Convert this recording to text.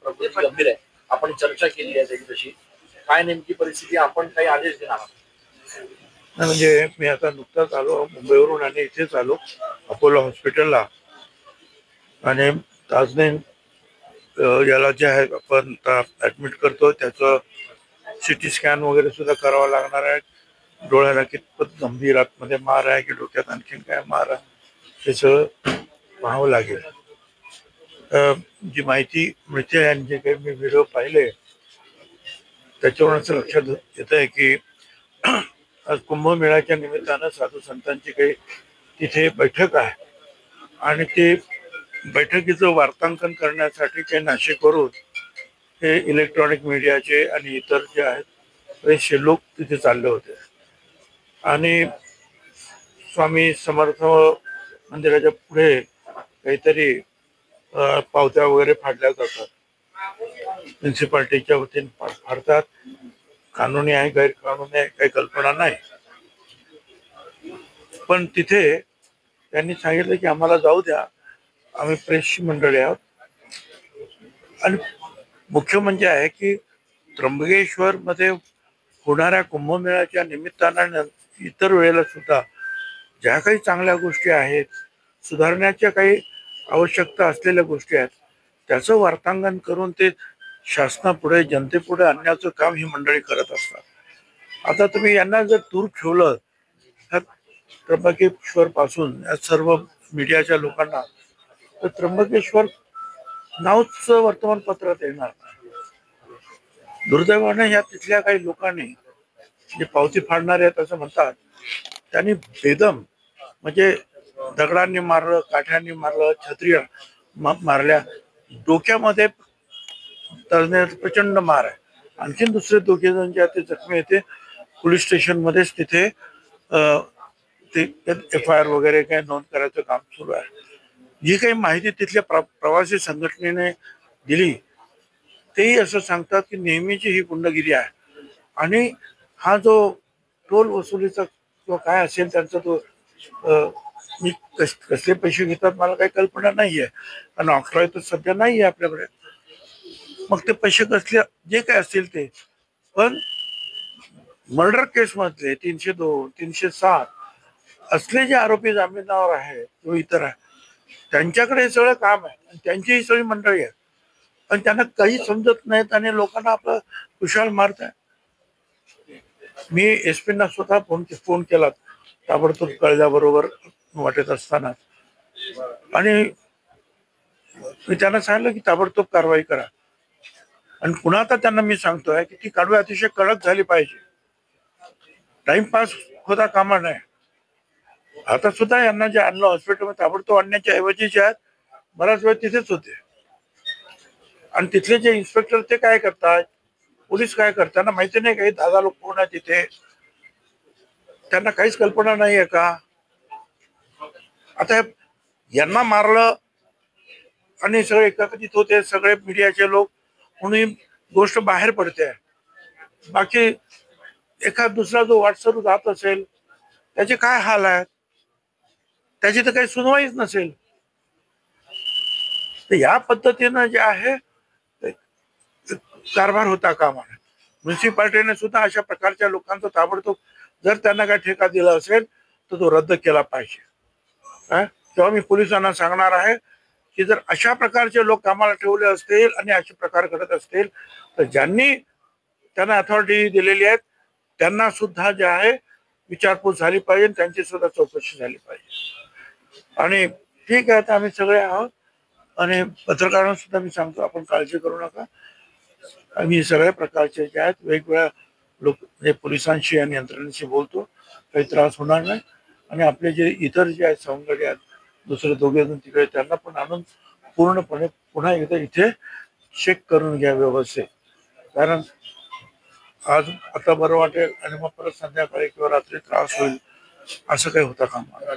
प्रकृती गंभीर आहे. आपण चर्चा केली आहे त्याची तशी. काय नेमकी परिस्थिती, आपण काही आदेश देणार आहात? म्हणजे मी आता नुकताच आलो मुंबईवरून आणि इथेच आलो अपोलो हॉस्पिटलला. आणि ताजने याला जे आहे आपण ऍडमिट करतो त्याचं सिटी स्कॅन वगैरे सुद्धा करावं लागणार आहे. डोळ्याला कितपत गंभीर आतमध्ये मार आहे की डोक्यात आणखीन काय मार आहे हे सगळं पाहावं लागेल. जी माहिती मिळते आणि जे काही मी व्हिडिओ पाहिले त्याच्यावरून असं लक्षात येत आहे की आज कुंभमेळ्याच्या निमित्तानं साधू संतांची काही तिथे बैठक आहे आणि ते बैठकीचं वार्तांकन करण्यासाठी काही नाशिकवरून हे इलेक्ट्रॉनिक मीडियाचे आणि इतर जे आहेत बरेचसे लोक तिथे चालले होते. आणि स्वामी समर्थ मंदिराच्या पुढे काहीतरी पावत्या वगैरे फाडल्या जातात. म्युन्सिपाल्टीच्या वतीने फाडतात. कानूनी आहे गैरकानूनी आहे काही कल्पना नाही. पण तिथे त्यांनी सांगितलं की आम्हाला जाऊ द्या, आम्ही प्रेसची मंडळी आहोत. आणि मुख्य म्हणजे आहे की त्र्यंबकेश्वर मध्ये होणाऱ्या कुंभमेळ्याच्या निमित्तानं इतर वेळेला सुद्धा ज्या काही चांगल्या गोष्टी आहेत, सुधारण्याच्या काही आवश्यकता असलेल्या गोष्टी आहेत, त्याचं वार्तांकन करून ते शासनापुढे जनतेपुढे आणण्याचं काम ही मंडळी करत असतात. आता तुम्ही यांना जर दूर ठेवलं त्र्यंबकेश्वर पासून या सर्व मीडियाच्या लोकांना, तर त्र्यंबकेश्वर नावच वर्तमानपत्रात येणार नाही. दुर्दैवाने या तिथल्या काही लोकांनी जे पावती फाडणारे आहेत असं म्हणतात त्यांनी बेदम म्हणजे दगडांनी मारलं, काठ्यांनी मारलं, छत्री मारल्या, डोक्यामध्ये प्रचंड मार आहे. आणखीन दुसरे दोघे जण जे ते जखमी येते पोलीस स्टेशन मध्येच तिथे FIR वगैरे काही नोंद करायचं काम सुरू आहे. जी काही माहिती तिथल्या प्रवासी संघटनेने दिली तेही असं सांगतात की नेहमीची ही गुंडगिरी आहे आणि हा जो टोल वसुलीचा किंवा काय असेल त्यांचा तो मी कसले पैसे घेतात मला काही कल्पना नाहीये, कारण ऑक्ट्रॉय तर सध्या नाहीये आपल्याकडे. मग ते पैसे कसले जे काय असतील ते, पण मर्डर केस मधले 302, 307 असले जे आरोपी जामिनावर आहे किंवा इतर आहे त्यांच्याकडे हे सगळं काम आहे आणि त्यांची ही सगळी मंडळी आहे. पण त्यांना काही समजत नाहीत आणि लोकांना आपलं कुशाल मारत आहे. मी SP ना स्वतः फोन केला ताबडतोब कळल्याबरोबर वाटत असताना, आणि मी त्यांना सांगितलं की ताबडतोब कारवाई करा. आणि पुन्हा आता त्यांना मी सांगतोय की ती कारवाई अतिशय कडक झाली पाहिजे. टाइमपास होता कामा नये. आता सुद्धा यांना जे आणलं हॉस्पिटलमध्ये ताबडतोब आणण्याच्या ऐवजी जे आहेत बराच वेळ तिथेच होते. आणि तिथले जे इन्स्पेक्टर ते काय करतात, पोलीस काय करतात, त्यांना माहिती नाही काही 10 लोक कोण आहे तिथे, त्यांना काहीच कल्पना नाहीये का? आता यांना मारलं आणि सगळे एकत्रित होते सगळे मीडियाचे लोक म्हणून गोष्ट बाहेर पडते. बाकी एखाद दुसरा जो व्हॉट्सअप जात असेल त्याचे काय हाल आहेत, त्याची तर काही सुनवाईच नसेल. तर या पद्धतीनं जे आहे कारभार होता कामा नये. म्युन्सिपाल्टीने सुद्धा अशा प्रकारच्या लोकांचा ताबडतोब जर त्यांना काय ठेका दिला असेल तर तो रद्द केला पाहिजे. तेव्हा मी पोलिसांना सांगणार आहे की जर अशा प्रकारचे लोक कामाला ठेवले असतील आणि असे प्रकार घडत असतील तर ज्यांनी त्यांना अथॉरिटी दिलेली आहे त्यांना सुद्धा जे आहे विचारपूस झाली पाहिजे, त्यांची सुद्धा चौकशी झाली पाहिजे. आणि ठीक आहे, आता आम्ही सगळे आहोत आणि पत्रकारांना सुद्धा मी सांगतो आपण काळजी करू नका. आम्ही सगळ्या प्रकारचे जे आहेत वेगवेगळ्या लोक म्हणजे पोलिसांशी आणि यंत्रणेशी बोलतो, काही त्रास होणार नाही. आणि आपले जे इतर जे आहेत सवंगडी आहेत दुसरे दोघे जण तिकडे त्यांना पण आणून पूर्णपणे पुन्हा एकदा इथे चेक करून घ्या व्यवस्थित. कारण आज आता बरं वाटेल आणि मग परत संध्याकाळी किंवा रात्री त्रास होईल असं काही होता कामा.